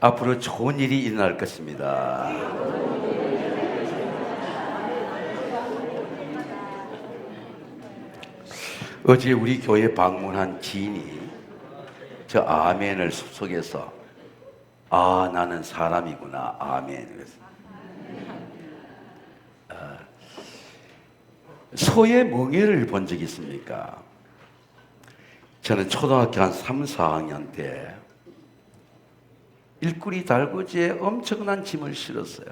앞으로 좋은 일이 일어날 것입니다. 어제 우리 교회 방문한 지인이 저 아멘을 숲속에서 아 나는 사람이구나 아멘. 그래서 소의 멍에를 본 적 있습니까? 저는 초등학교 한 3, 4학년 때 일구리 달구지에 엄청난 짐을 실었어요.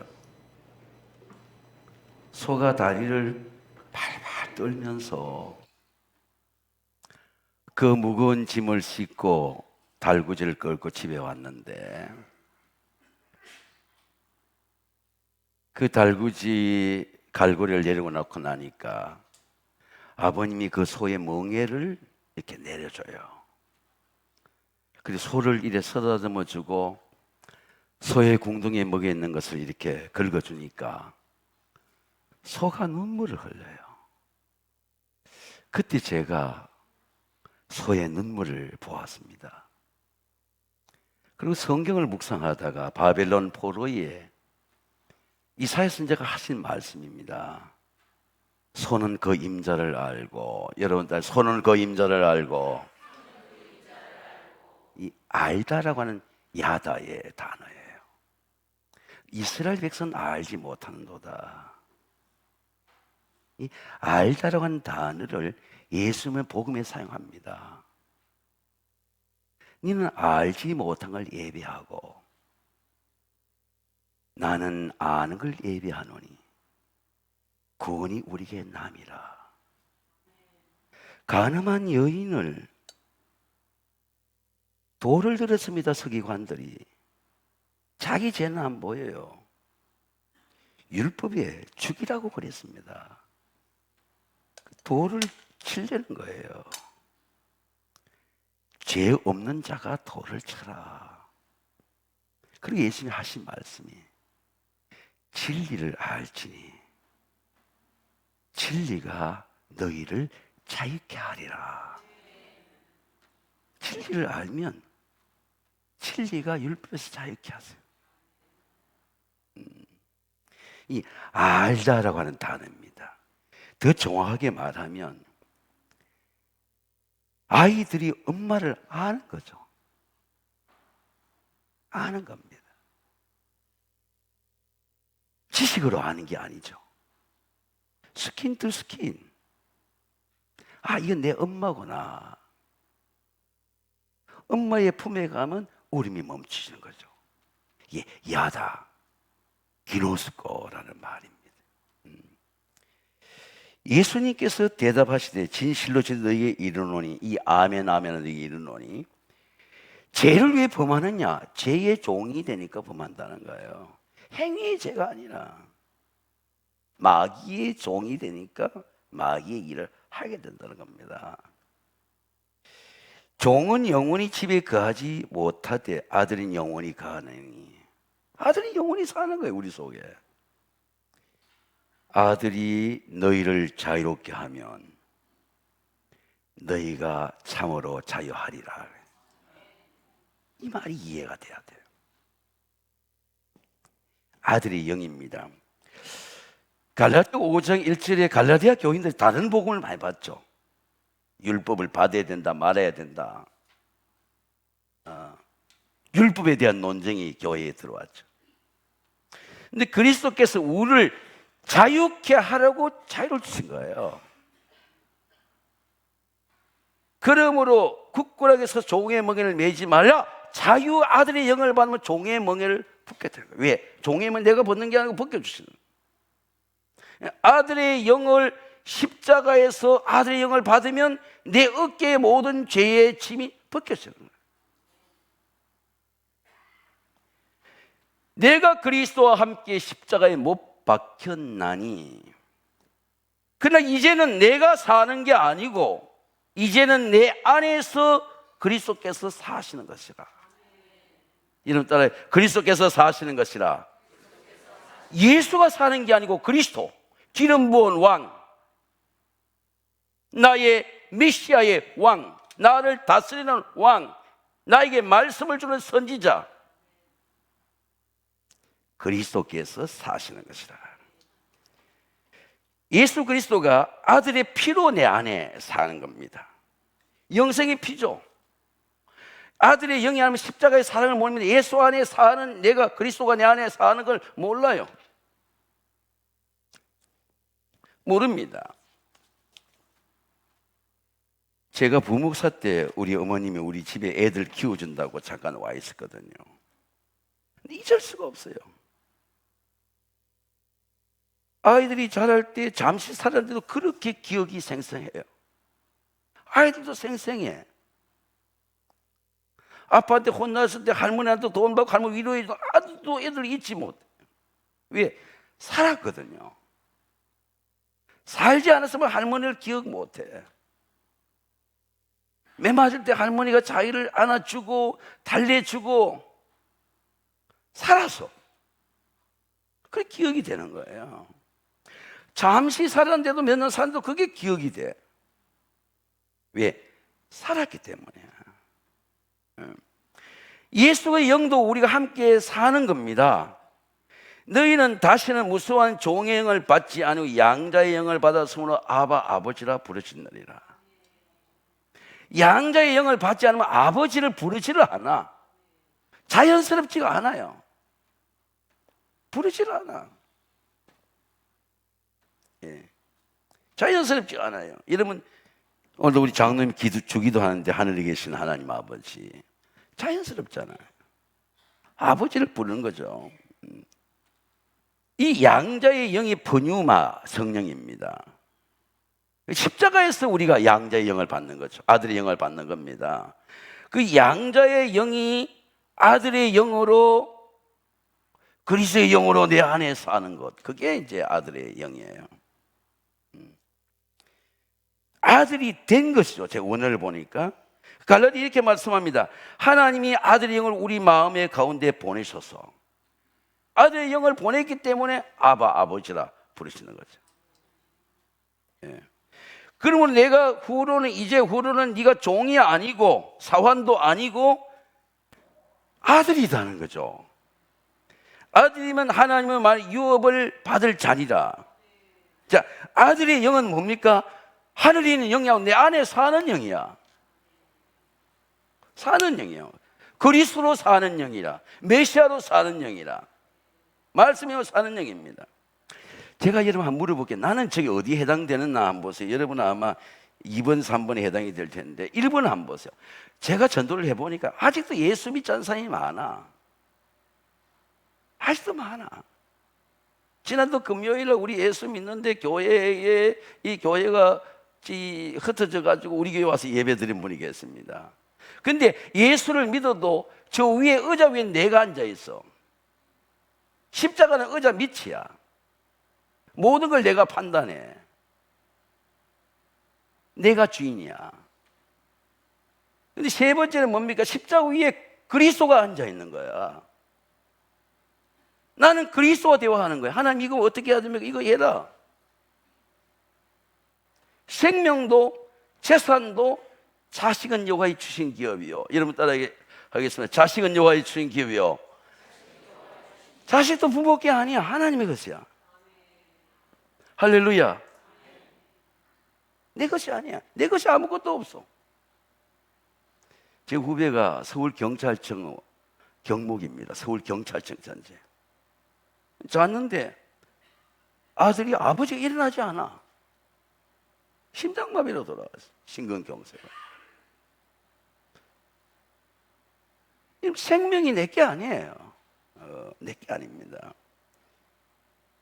소가 다리를 발발 떨면서 그 무거운 짐을 싣고 달구지를 끌고 집에 왔는데 그 달구지 갈고리를 내리고 놓고 나니까 아버님이 그 소의 멍에를 이렇게 내려줘요. 그래서 소를 이래 쓰다듬어 주고 소의 궁둥이에 먹여 있는 것을 이렇게 긁어주니까 소가 눈물을 흘려요. 그때 제가 소의 눈물을 보았습니다. 그리고 성경을 묵상하다가 바벨론 포로에 이사야 선지자가 하신 말씀입니다. 소는 그 임자를 알고, 여러분들 소는 그 임자를 알고, 이 알다라고 하는 야다의 단어예요. 이스라엘 백성은 알지 못하는도다. 이 알다라고 하는 단어를 예수님의 복음에 사용합니다. 너는 알지 못한 걸 예배하고 나는 아는 걸 예배하노니 구원이 우리에게 남이라. 가늠한 여인을 돌을 들었습니다. 서기관들이. 자기 죄는 안 보여요. 율법에 죽이라고 그랬습니다. 돌을 치려는 거예요. 죄 없는 자가 돌을 쳐라. 그리고 예수님이 하신 말씀이 진리를 알지니 진리가 너희를 자유케 하리라. 진리를 알면 진리가 율법에서 자유케 하세요. 이 알다라고 하는 단어입니다. 더 정확하게 말하면 아이들이 엄마를 아는 거죠. 아는 겁니다. 지식으로 아는 게 아니죠. 스킨 투 스킨. 아, 이건 내 엄마구나. 엄마의 품에 가면 울음이 멈추는 거죠. 예, 야다. 기노스코라는 말입니다. 예수님께서 대답하시되 진실로 너희에게 이르노니 이 아멘 아멘은 너희에게 이르노니 죄를 왜 범하느냐? 죄의 종이 되니까 범한다는 거예요. 행위의 죄가 아니라 마귀의 종이 되니까 마귀의 일을 하게 된다는 겁니다. 종은 영원히 집에 거하지 못하되 아들은 영원히 거하느니. 아들이 영원히 사는 거예요, 우리 속에. 아들이 너희를 자유롭게 하면 너희가 참으로 자유하리라. 이 말이 이해가 돼야 돼요. 아들이 영입니다. 갈라디아 5장 1절에 갈라디아 교인들이 다른 복음을 많이 받죠. 율법을 받아야 된다, 말아야 된다. 율법에 대한 논쟁이 교회에 들어왔죠. 근데 그리스도께서 우리를 자유케 하라고 자유를 주신 거예요. 그러므로 굳건하게서 종의 멍에를 매지 말라. 자유 아들의 영을 받으면 종의 멍에를 붙게 되는 거예요. 왜? 종의 멍 내가 벗는 게 아니고 벗겨주시는 거예요. 아들의 영을 십자가에서 아들의 영을 받으면 내 어깨의 모든 죄의 짐이 벗겨지는 거예요. 내가 그리스도와 함께 십자가에 못 박혔나니 그러나 이제는 내가 사는 게 아니고 이제는 내 안에서 그리스도께서 사시는 것이라. 이름 따라 그리스도께서 사시는 것이라. 예수가 사는 게 아니고 그리스도, 기름 부은 왕, 나의 메시아의 왕, 나를 다스리는 왕, 나에게 말씀을 주는 선지자, 그리스도께서 사시는 것이라. 예수 그리스도가 아들의 피로 내 안에 사는 겁니다. 영생의 피죠. 아들의 영이 아니면 십자가의 사랑을 모릅니다. 예수 안에 사는 내가 그리스도가 내 안에 사는 걸 몰라요. 모릅니다. 제가 부목사 때 우리 어머님이 우리 집에 애들 키워준다고 잠깐 와 있었거든요. 근데 잊을 수가 없어요. 아이들이 자랄 때 잠시 살았는데도 그렇게 기억이 생생해요. 아이들도 생생해. 아빠한테 혼났을 때 할머니한테 돈 받고 할머니 위로해도 아직도 애들 잊지 못해. 왜? 살았거든요. 살지 않았으면 할머니를 기억 못해. 매 맞을 때 할머니가 자기를 안아주고 달래주고 살아서 그게 기억이 되는 거예요. 잠시 살았는데도 몇 년 살았는데도 그게 기억이 돼. 왜? 살았기 때문이야. 예수의 영도 우리가 함께 사는 겁니다. 너희는 다시는 무수한 종의 영을 받지 않고 양자의 영을 받았으므로 아바 아버지라 부르짖느니라. 양자의 영을 받지 않으면 아버지를 부르지를 않아. 자연스럽지가 않아요. 부르지를 않아. 예. 자연스럽지가 않아요. 여러분 오늘도 우리 장로님 주기도 하는데 하늘에 계신 하나님 아버지 자연스럽잖아요. 아버지를 부르는 거죠. 이 양자의 영이 pneuma 성령입니다. 십자가에서 우리가 양자의 영을 받는 거죠. 아들의 영을 받는 겁니다. 그 양자의 영이 아들의 영으로 그리스도의 영으로 내 안에 사는 것, 그게 이제 아들의 영이에요. 아들이 된 것이죠. 제 원어를 보니까 갈라디 이렇게 말씀합니다. 하나님이 아들의 영을 우리 마음의 가운데 보내셔서 아들의 영을 보냈기 때문에 아바 아버지라 부르시는 거죠. 예. 그러면 내가 이제 후로는 네가 종이 아니고 사환도 아니고 아들이라는 거죠. 아들이면 하나님의 말 유업을 받을 자리라. 자, 아들의 영은 뭡니까? 하늘에 있는 영이하고 내 안에 사는 영이야. 사는 영이요. 그리스도로 사는 영이라. 메시아로 사는 영이라. 말씀이요 사는 영입니다. 제가 여러분 한번 물어볼게요. 나는 저기 어디에 해당되는나 한번 보세요. 여러분은 아마 2번, 3번에 해당이 될 텐데 1번 한번 보세요. 제가 전도를 해보니까 아직도 예수 믿지 않는 사람이 많아. 아직도 많아. 지난도 금요일에 우리 예수 믿는데 교회에 이 교회가 흩어져 가지고 우리 교회 와서 예배 드린 분이 계십니다. 근데 예수를 믿어도 저 위에 의자 위에 내가 앉아 있어. 십자가는 의자 밑이야. 모든 걸 내가 판단해. 내가 주인이야. 근데 세 번째는 뭡니까? 십자가 위에 그리스도가 앉아 있는 거야. 나는 그리스도와 대화하는 거야. 하나님 이거 어떻게 해야 됩니까? 이거 해라. 생명도 재산도 자식은 여호와의 주신 기업이요. 여러분 따라하겠습니다. 자식은 여호와의 주신 기업이요. 자식도 부모께 아니야. 하나님의 것이야. 할렐루야. 내 것이 아니야. 내 것이 아무것도 없어. 제 후배가 서울경찰청 경목입니다. 서울경찰청 전체. 잤는데 아들이 아버지가 일어나지 않아. 심장마비로 돌아왔어. 심근경색으로. 생명이 내게 아니에요. 내게 아닙니다.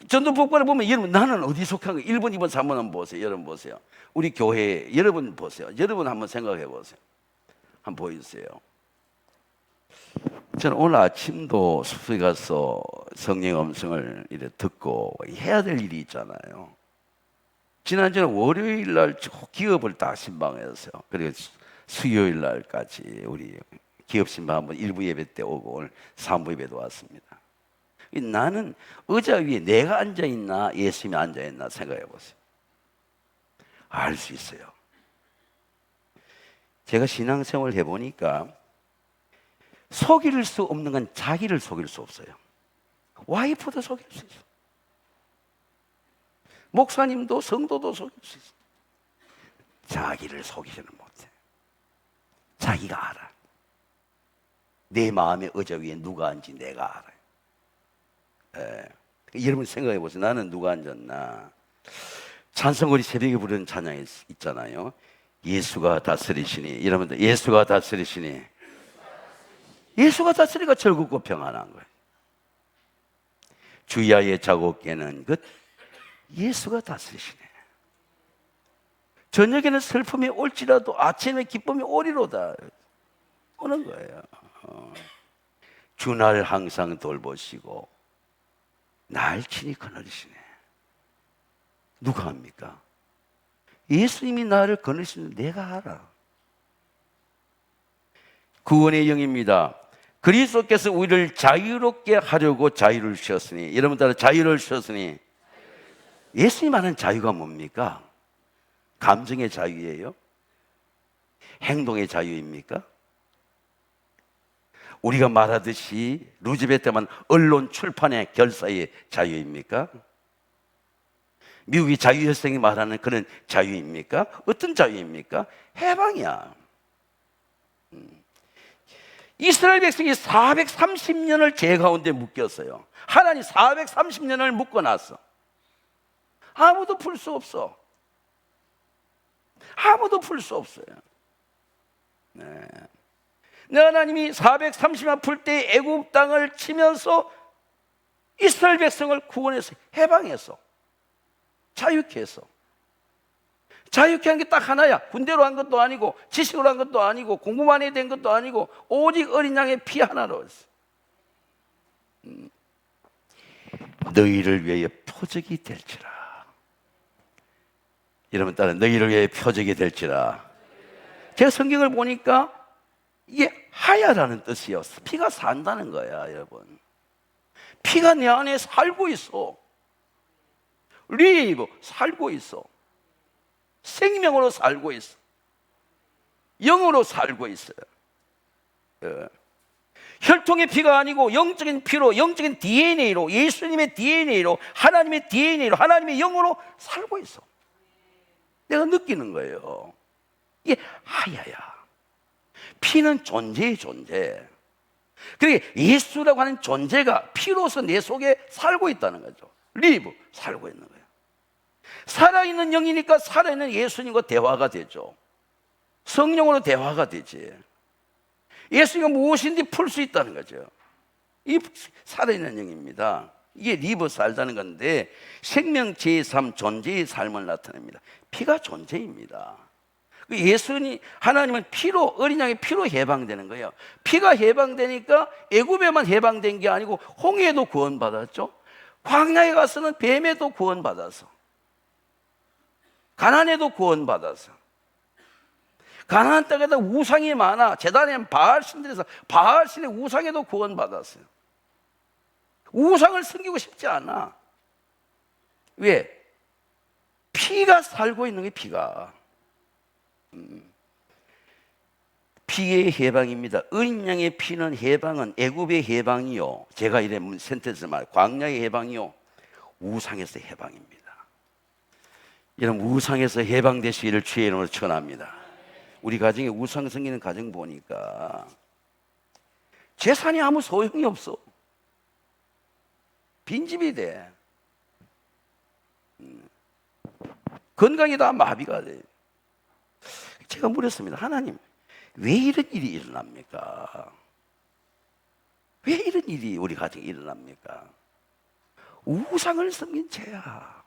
전도 복과를 보면 여러분 나는 어디 속한 거예요? 1번, 2번, 3번 한번 보세요. 여러분 보세요. 우리 교회 여러분 보세요. 여러분 한번 생각해 보세요. 한번 보여주세요. 저는 오늘 아침도 숙소에 가서 성령 음성을 이렇게 듣고 해야 될 일이 있잖아요. 지난주에 월요일 날 기업을 다 신방했어요. 그리고 수요일 날까지 우리 기업 신방 한번 1부 예배 때 오고 오늘 3부 예배도 왔습니다. 나는 의자 위에 내가 앉아있나 예수님이 앉아있나 생각해 보세요. 알 수 있어요. 제가 신앙생활을 해보니까 속일 수 없는 건 자기를 속일 수 없어요. 와이프도 속일 수 있어. 목사님도 성도도 속일 수 있어. 자기를 속이지는 못해. 자기가 알아. 내 마음의 의자 위에 누가 앉지 내가 알아요. 여러분 생각해 보세요. 나는 누가 앉았나? 찬송거리 새벽에 부르는 찬양이 있잖아요. 예수가 다스리시니. 이러면 예수가 다스리시니. 예수가 다스리니까 즐겁고 평안한 거예요. 주야의 자곡깨는 것 예수가 다스리시네. 저녁에는 슬픔이 올지라도 아침에 기쁨이 오리로다 오는 거예요. 주날 항상 돌보시고 날 친히 거느리시네. 누가 합니까? 예수님이 나를 거느리시는 내가 알아. 구원의 영입니다. 그리스도께서 우리를 자유롭게 하려고 자유를 주셨으니, 여러분 따라 자유를 주셨으니, 예수님 하는 자유가 뭡니까? 감정의 자유예요? 행동의 자유입니까? 우리가 말하듯이 루즈벨트 때만 언론 출판의 결사의 자유입니까? 미국의 자유혁명이 말하는 그런 자유입니까? 어떤 자유입니까? 해방이야. 이스라엘 백성이 430년을 죄 가운데 묶였어요. 하나님 430년을 묶어놨어. 아무도 풀 수 없어. 아무도 풀 수 없어요. 네. 하나님이 430년 풀 때 애굽 땅을 치면서 이스라엘 백성을 구원해서 해방했어. 자유케 했어. 자유케 한 게 딱 하나야. 군대로 한 것도 아니고 지식으로 한 것도 아니고 공부만 해야 된 것도 아니고 오직 어린 양의 피 하나로 했어. 너희를 위하여 표적이 될지라. 여러분 따라 너희를 위하여 표적이 될지라. 제가 성경을 보니까 이게 하야라는 뜻이요. 피가 산다는 거야, 여러분. 피가 내 안에 살고 있어. 리브 살고 있어. 생명으로 살고 있어. 영으로 살고 있어요. 혈통의 피가 아니고 영적인 피로, 영적인 DNA로, 예수님의 DNA로, 하나님의 DNA로, 하나님의 영으로 살고 있어. 내가 느끼는 거예요. 이게 하야야. 피는 존재의 존재. 그러니까 예수라고 하는 존재가 피로서 내 속에 살고 있다는 거죠. 리브 살고 있는 거예요. 살아있는 영이니까 살아있는 예수님과 대화가 되죠. 성령으로 대화가 되지. 예수님이 무엇인지 풀 수 있다는 거죠. 이 살아있는 영입니다. 이게 리브 살다는 건데 생명 제3 존재의 삶을 나타냅니다. 피가 존재입니다. 예수님 하나님은 피로, 어린 양의 피로 해방되는 거예요. 피가 해방되니까 애굽에만 해방된 게 아니고 홍해에도 구원받았죠. 광야에 가서는 뱀에도 구원받아서, 가나안에도 구원받아서, 가나안 땅에다 우상이 많아. 제단에는 바알 신들에서 바알 신의 우상에도 구원받았어요. 우상을 섬기고 싶지 않아. 왜? 피가 살고 있는 게 피가. 피의 해방입니다. 어린 양의 피는 해방은 애굽의 해방이요. 제가 이래 센텐스 말 광야의 해방이요. 우상에서 해방입니다. 여러분 우상에서 해방되시기를 주의 이름으로 축원합니다. 우리 가정에 우상 섬기는 가정 보니까 재산이 아무 소용이 없어. 빈집이 돼. 건강이 다 마비가 돼. 제가 물었습니다. 하나님, 왜 이런 일이 일어납니까? 왜 이런 일이 우리 가정에 일어납니까? 우상을 섬긴 죄야.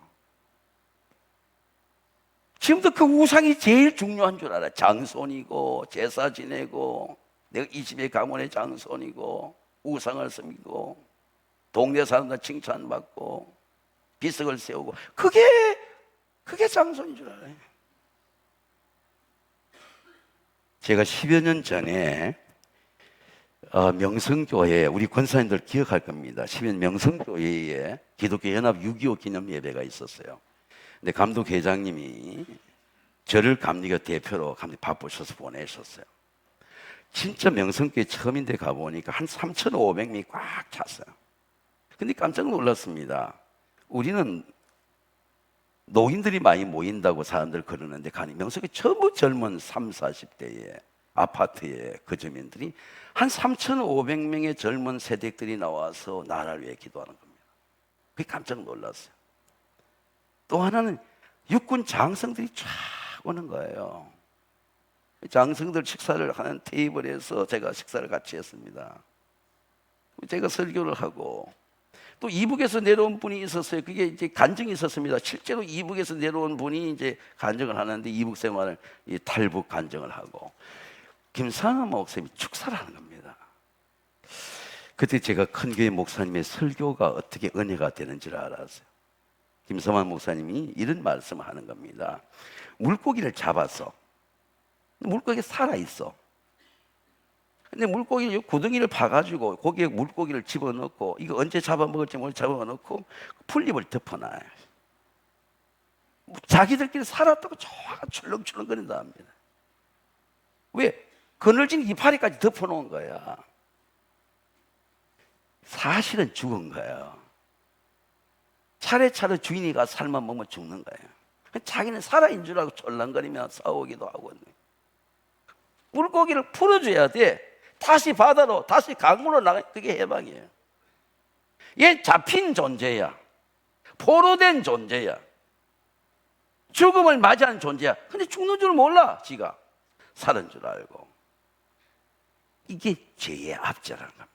지금도 그 우상이 제일 중요한 줄 알아. 장손이고 제사 지내고 내가 이 집의 가문의 장손이고 우상을 섬기고 동네 사람들 칭찬받고 비석을 세우고 그게 장손인 줄 알아요. 제가 10여 년 전에 명성교회, 우리 권사님들 기억할 겁니다. 10여 년 명성교회에 기독교 연합 6.25 기념 예배가 있었어요. 근데 감독 회장님이 저를 감리교 대표로 감리 바쁘셔서 보내셨어요. 진짜 명성교회 처음인데 가보니까 한 3,500명이 꽉 찼어요. 근데 깜짝 놀랐습니다. 우리는 노인들이 많이 모인다고 사람들 그러는데 가니 명석이 전부 젊은 30, 40대의 아파트의 거주민들이 한 3,500명의 젊은 세대들이 나와서 나라를 위해 기도하는 겁니다. 그게 깜짝 놀랐어요. 또 하나는 육군 장성들이 쫙 오는 거예요. 장성들 식사를 하는 테이블에서 제가 식사를 같이 했습니다. 제가 설교를 하고 또 이북에서 내려온 분이 있었어요. 그게 이제 간증이 있었습니다. 실제로 이북에서 내려온 분이 이제 간증을 하는데 이북 생활을 탈북 간증을 하고 김상하 목사님이 축사를 하는 겁니다. 그때 제가 큰 교회 목사님의 설교가 어떻게 은혜가 되는지를 알았어요. 김성환 목사님이 이런 말씀을 하는 겁니다. 물고기를 잡아서 물고기가 살아있어. 근데 물고기 구덩이를 파가지고 거기에 물고기를 집어넣고 이거 언제 잡아먹을지 모르고 잡아넣고 풀잎을 덮어놔요. 자기들끼리 살았다고 좋아가 출렁출렁거린다 합니다. 왜? 그늘진 이파리까지 덮어놓은 거야. 사실은 죽은 거예요. 차례차례 주인이 가서 삶아 먹으면 죽는 거예요. 자기는 살아있는 줄 알고 촐랑거리며 싸우기도 하고. 물고기를 풀어줘야 돼. 다시 바다로, 다시 강물로 나가. 그게 해방이에요. 얘 잡힌 존재야. 포로된 존재야. 죽음을 맞이하는 존재야. 근데 죽는 줄 몰라. 지가 살은 줄 알고. 이게 죄의 압제라는 겁니다.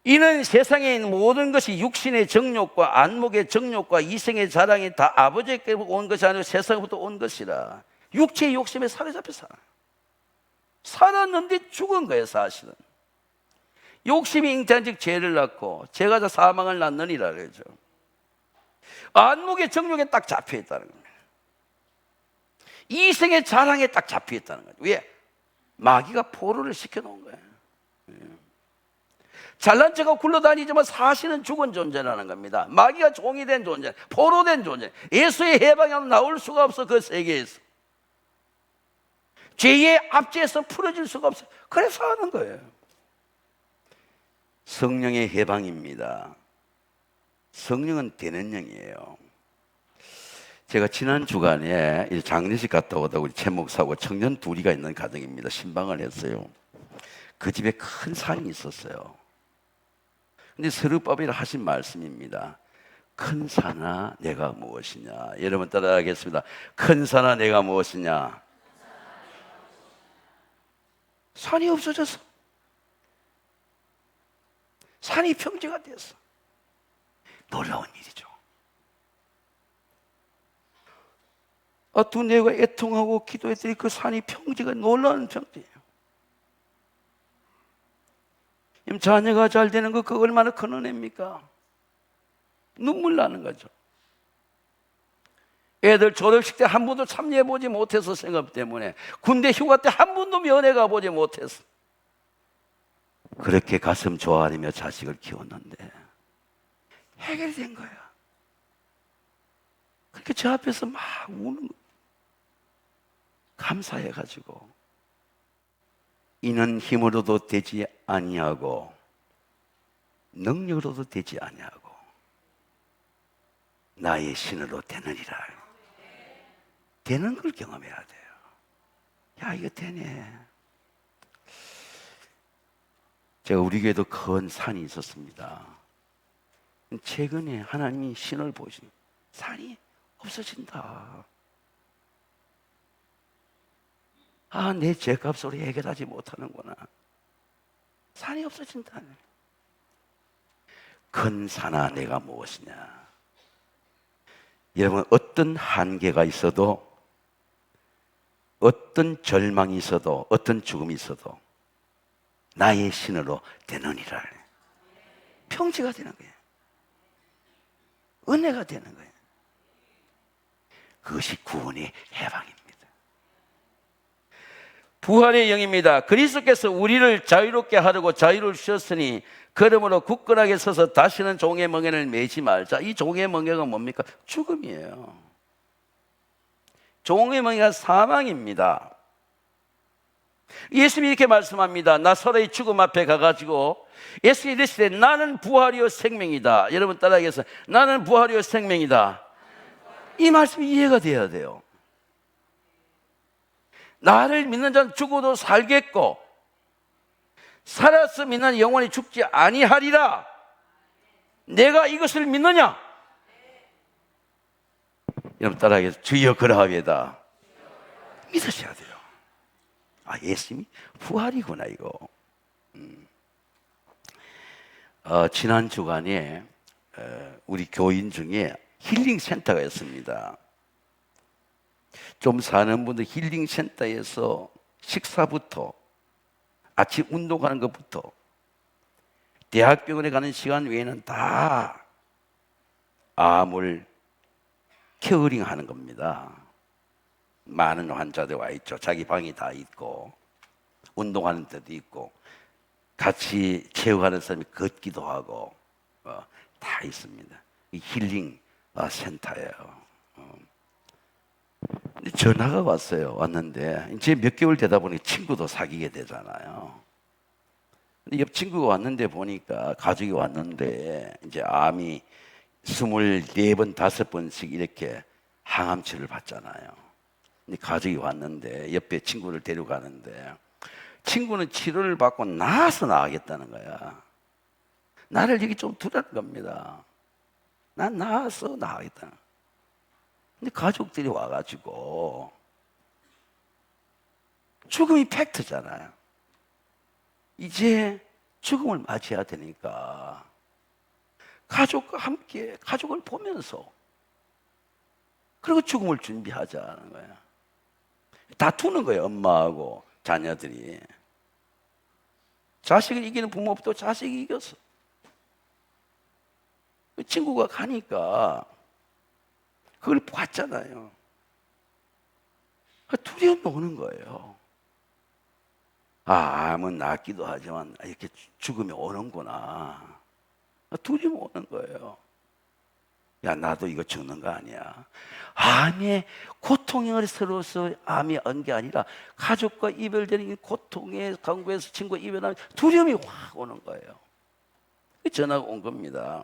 이는 세상에 있는 모든 것이 육신의 정욕과 안목의 정욕과 이생의 자랑이 다 아버지께 온 것이 아니고 세상부터 온 것이라. 육체의 욕심에 사로잡혀 살아. 살았는데 죽은 거예요, 사실은. 욕심이 잉태한 즉 죄를 낳고 죄가 자 사망을 낳느니라 그러죠. 안목의 정욕에 딱 잡혀 있다는 겁니다. 이생의 자랑에 딱 잡혀 있다는 거죠. 왜? 마귀가 포로를 시켜놓은 거예요. 잘난 척하고 굴러다니지만 사실은 죽은 존재라는 겁니다. 마귀가 종이 된 존재, 포로된 존재. 예수의 해방이 나올 수가 없어. 그 세계에서 죄의 압제에서 풀어질 수가 없어요. 그래서 하는 거예요. 성령의 해방입니다. 성령은 되는 영이에요. 제가 지난 주간에 장례식 갔다 오다 우리 최 목사하고 청년 둘이가 있는 가정입니다. 신방을 했어요. 그 집에 큰 산이 있었어요. 근데 서르바벨이 하신 말씀입니다. 큰 산아 내가 무엇이냐. 여러분 따라하겠습니다. 큰 산아 내가 무엇이냐. 산이 없어졌어. 산이 평지가 됐어. 놀라운 일이죠. 두뇌가 애통하고 기도했더니 그 산이 평지가 놀라운 평지예요. 자녀가 잘 되는 거 그거 얼마나 큰 은혜입니까? 눈물 나는 거죠. 애들 졸업식 때 한 번도 참여해보지 못해서 생각 때문에 군대 휴가 때 한 번도 면회 가보지 못했어. 그렇게 가슴 좋아하며 자식을 키웠는데 해결된 거야. 그렇게 저 앞에서 막 우는 거야. 감사해가지고 이는 힘으로도 되지 아니하고 능력으로도 되지 아니하고 나의 신으로 되느니라. 되는 걸 경험해야 돼요. 야 이거 되네. 제가 우리 교회도 큰 산이 있었습니다. 최근에 하나님이 신을 보시니 산이 없어진다. 내 죄값으로 해결하지 못하는구나. 산이 없어진다네. 큰 산아 내가 무엇이냐. 여러분 어떤 한계가 있어도 어떤 절망이 있어도 어떤 죽음이 있어도 나의 신으로 되느니라. 평지가 되는 거예요. 은혜가 되는 거예요. 그것이 구원의 해방입니다. 부활의 영입니다. 그리스도께서 우리를 자유롭게 하려고 자유를 주셨으니 그러므로 굳건하게 서서 다시는 종의 멍에를 매지 말자. 이 종의 멍에가 뭡니까? 죽음이에요. 종의 멍에가 사망입니다. 예수님이 이렇게 말씀합니다. 나사로의 죽음 앞에 가가지고 예수님이 이르시되 나는 부활이요 생명이다. 여러분 따라하겠어요. 나는 부활이요 생명이다. 이 말씀이 이해가 돼야 돼요. 나를 믿는 자는 죽어도 살겠고 살아서 믿는 영원히 죽지 아니하리라. 내가 이것을 믿느냐? 여러분 따라하겠어요. 주여 그러하이다. 믿으셔야 돼요. 아, 예수님이 부활이구나 이거. 지난 주간에 우리 교인 중에 힐링 센터가 있습니다. 좀 사는 분들 힐링 센터에서 식사부터 아침 운동하는 것부터 대학병원에 가는 시간 외에는 다 암을 케어링 하는 겁니다. 많은 환자들 와 있죠. 자기 방이 다 있고 운동하는 데도 있고 같이 체육하는 사람이 걷기도 하고 다 있습니다. 이 힐링 센터예요. 근데 전화가 왔어요. 왔는데 이제 몇 개월 되다 보니 친구도 사귀게 되잖아요. 근데 옆 친구가 왔는데 보니까 가족이 왔는데 이제 암이 24번, 5번씩 이렇게 항암치를 받잖아요. 근데 가족이 왔는데 옆에 친구를 데려가는데 친구는 치료를 받고 나서 나가겠다는 거야. 나를 여기 좀 두라는 겁니다. 난 나와서 나가겠다. 근데 가족들이 와가지고 죽음이 팩트잖아요. 이제 죽음을 맞이해야 되니까 가족과 함께 가족을 보면서 그리고 죽음을 준비하자는 거야. 다투는 거예요. 엄마하고 자녀들이. 자식을 이기는 부모도 자식이 이겼어. 친구가 가니까 그걸 봤잖아요. 두려움이 오는 거예요. 아, 암은 낫기도 하지만 이렇게 죽음이 오는구나. 두려움이 오는 거예요. 야, 나도 이거 죽는 거 아니야. 암의 고통을 서로서 암이 온 게 아니라 가족과 이별되는 고통의 강구에서 친구가 이별하면 두려움이 확 오는 거예요. 전화가 온 겁니다.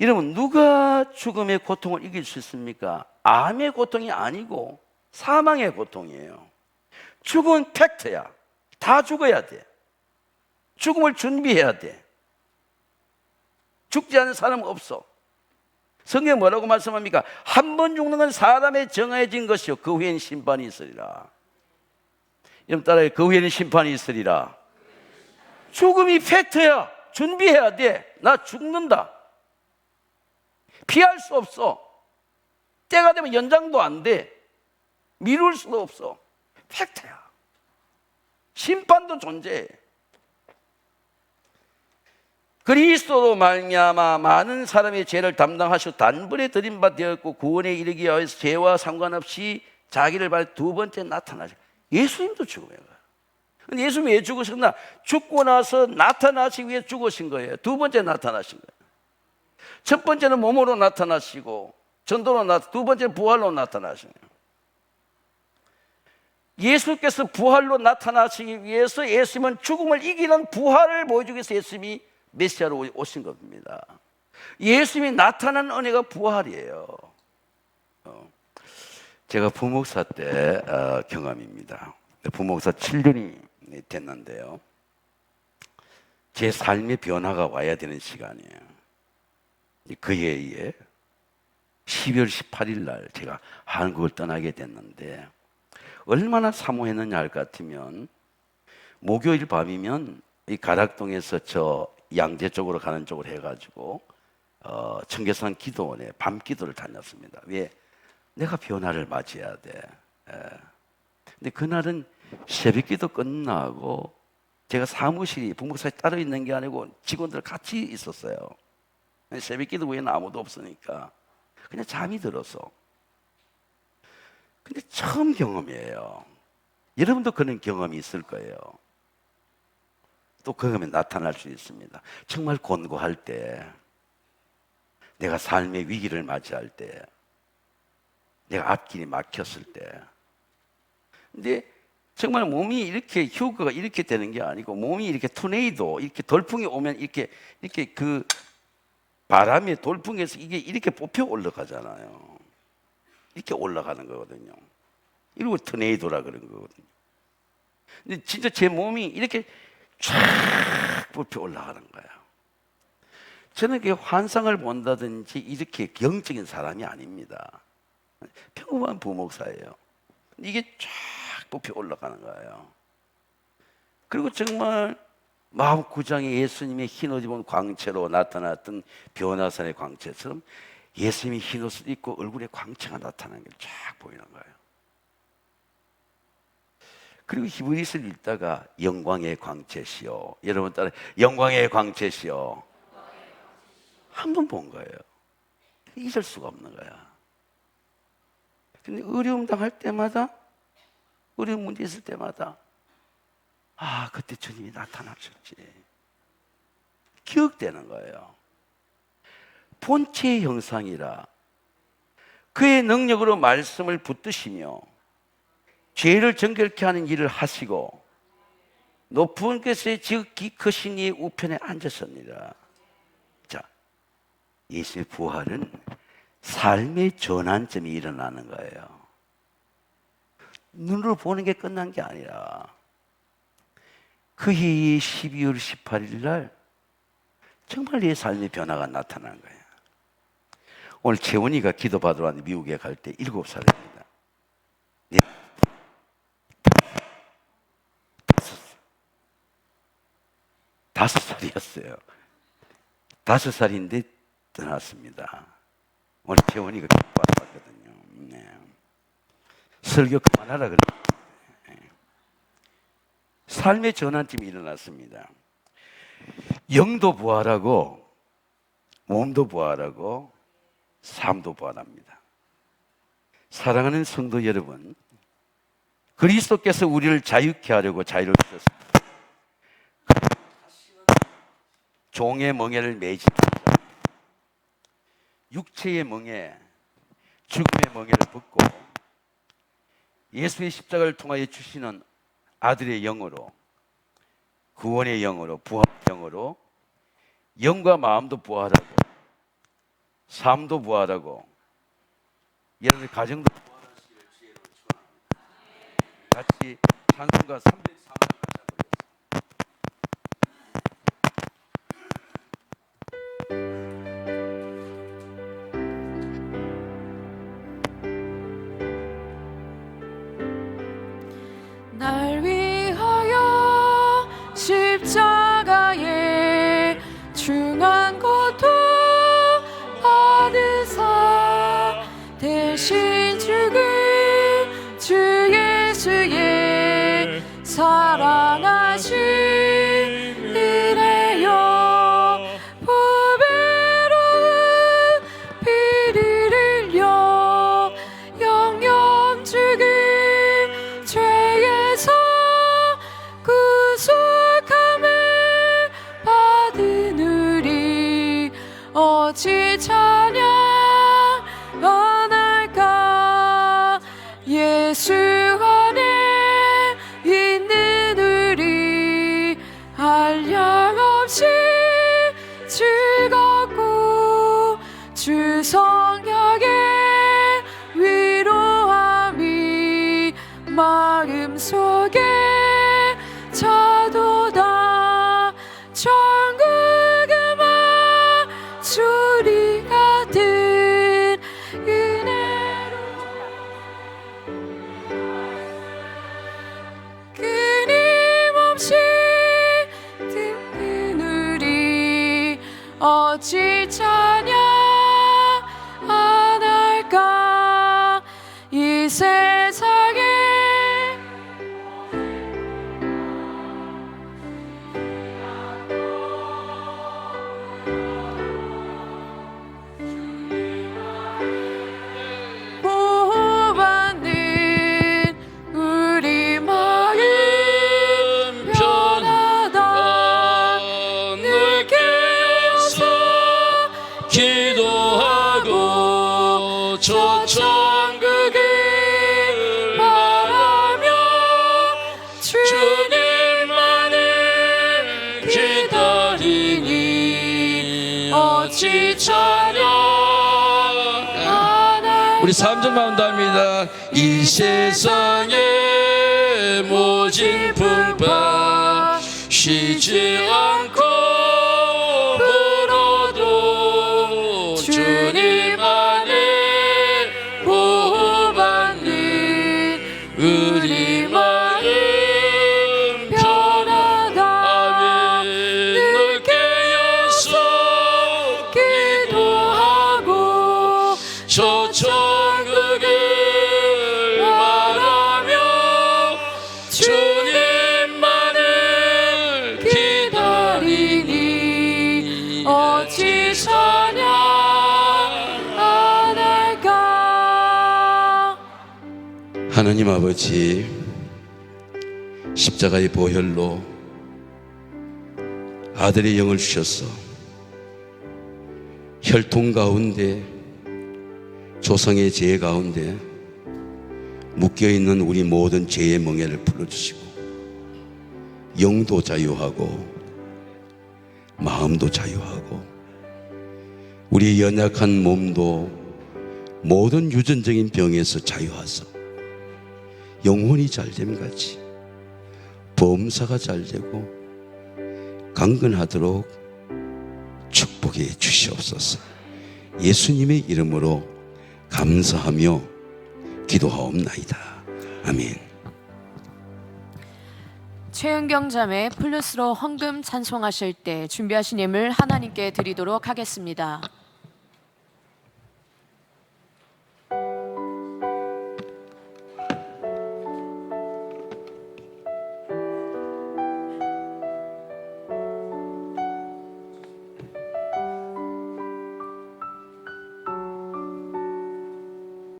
여러분, 누가 죽음의 고통을 이길 수 있습니까? 암의 고통이 아니고 사망의 고통이에요. 죽음은 팩트야. 다 죽어야 돼. 죽음을 준비해야 돼. 죽지 않는 사람은 없어. 성경에 뭐라고 말씀합니까? 한 번 죽는 건 사람의 정해진 것이요 그 후에는 심판이 있으리라. 여러분 따라해. 그 후에는 심판이 있으리라. 죽음이 팩트야. 준비해야 돼. 나 죽는다. 피할 수 없어. 때가 되면 연장도 안 돼. 미룰 수도 없어. 팩트야. 심판도 존재해. 그리스도로 말미암아 많은 사람의 죄를 담당하시고 단번에 드린 바 되었고 구원에 이르기 위해서 죄와 상관없이 자기를 발 두 번째 나타나죠. 예수님도 죽음의 거예요. 근데 예수님이 왜 죽으셨나? 죽고 나서 나타나시기 위해 죽으신 거예요. 두 번째 나타나신 거예요. 첫 번째는 몸으로 나타나시고 전도로 두 번째는 부활로 나타나신 거예요. 예수께서 부활로 나타나시기 위해서 예수님은 죽음을 이기는 부활을 보여주기 위해서 예수님이 메시아로 오신 겁니다. 예수님이 나타난 은혜가 부활이에요. 제가 부목사 때 경험입니다. 부목사 7년이 됐는데요. 제 삶의 변화가 와야 되는 시간이에요. 그 해에 12월 18일 날 제가 한국을 떠나게 됐는데 얼마나 사모했느냐 할 것 같으면 목요일 밤이면 이 가락동에서 저 양재 쪽으로 가는 쪽으로 해가지고 청계산 기도원에 밤 기도를 다녔습니다. 왜? 내가 변화를 맞이해야 돼. 근데 그날은 새벽 기도 끝나고 제가 사무실이 부목사에 따로 있는 게 아니고 직원들 같이 있었어요. 새벽 기도 외에는 아무도 없으니까 그냥 잠이 들어서. 근데 처음 경험이에요. 여러분도 그런 경험이 있을 거예요. 또 경험이 나타날 수 있습니다. 정말 곤고할 때, 내가 삶의 위기를 맞이할 때, 내가 앞길이 막혔을 때. 근데 정말 몸이 이렇게 휴거가 이렇게 되는 게 아니고 몸이 이렇게 토네이도 이렇게 돌풍이 오면 이렇게 그 바람의 돌풍에서 이게 이렇게 뽑혀 올라가잖아요. 이렇게 올라가는 거거든요. 이러고 토네이도라 그런 거거든요. 근데 진짜 제 몸이 이렇게 쫙 뽑혀 올라가는 거예요. 저는 그 환상을 본다든지 이렇게 영적인 사람이 아닙니다. 평범한 부목사예요. 이게 쫙 뽑혀 올라가는 거예요. 그리고 정말 마음 구장에 예수님의 흰 옷 입은 광채로 나타났던 변화산의 광채처럼 예수님이 흰 옷을 입고 얼굴에 광채가 나타나는 게 쫙 보이는 거예요. 그리고 히브리서를 읽다가 영광의 광채시여, 여러분 따라 영광의 광채시여 한 번 본 거예요. 잊을 수가 없는 거야. 근데 어려움 당할 때마다, 어려운 문제 있을 때마다 아, 그때 주님이 나타나셨지. 기억되는 거예요. 본체의 형상이라 그의 능력으로 말씀을 붙드시며 죄를 정결케 하는 일을 하시고 높은 곳에 지극히 크신 이의 우편에 앉으셨느니라. 자, 예수의 부활은 삶의 전환점이 일어나는 거예요. 눈으로 보는 게 끝난 게 아니라 그 해의 12월 18일 날 정말 내 삶의 변화가 나타난 거예요. 오늘 재원이가 기도받으러 왔는데 미국에 갈 때 7살입니다. 네. 5살이었어요. 5살인데 떠났습니다. 오늘 재원이가 기도받으러 왔거든요. 네. 설교 그만하라 그래. 삶의 전환점이 일어났습니다. 영도 부활하고 몸도 부활하고 삶도 부활합니다. 사랑하는 성도 여러분, 그리스도께서 우리를 자유케 하려고 자유를 주셨습니다. 종의 멍에를 매지 말자. 육체의 멍에, 죽음의 멍에를 벗고 예수의 십자가를 통하여 주시는 아들의 영으로, 구원의 영으로, 부활의 영으로 영과 마음도 부활하고 삶도 부활하고 여러분의 가정도 부활하시기를 주의로 축원합니다. 같이 찬송가 303을 날 위하여 십자가에 중한 고통 받으사 대신 죽은 주 예수의 사랑하신 은혜여 보배로운 피를 흘려 영영 죽은 죄에서 구속함을 받은 우리 어찌 찬양하날까. 예수 안에 있는 우리 한량없이 즐겁고 주 성령의 위로함이 마음속에 차도다. 천국의 막소리 같은 은혜로 끊임없이 듣는 우리 어찌 찬양하날까. 이 세상에 보호받는 우리 마음 변하다. 늘 깨어서 기도하고 저 천국을 바라며 찬양. 우리 3절만 한답니다. 이 세상의 모진 풍파 쉬지 않고 불어도 주님 안에 보호받는 우리 마음 편하다. 아멘. 늘 깨어서 기도하고 저 천국을 바라며 주님만을 기다리니 어찌 찬양 안 할까. 하나님 아버지, 십자가의 보혈로 아들의 영을 주셔서 혈통 가운데, 조상의 죄 가운데 묶여있는 우리 모든 죄의 멍에를 풀어주시고 영도 자유하고 마음도 자유하고 우리 연약한 몸도 모든 유전적인 병에서 자유하사 영혼이 잘됨같이 범사가 잘되고 강건하도록 축복해 주시옵소서. 예수님의 이름으로 감사하며 기도하옵나이다. 아멘. 최은경 자매 플러스로 헌금 찬송하실 때 준비하신 예물 하나님께 드리도록 하겠습니다.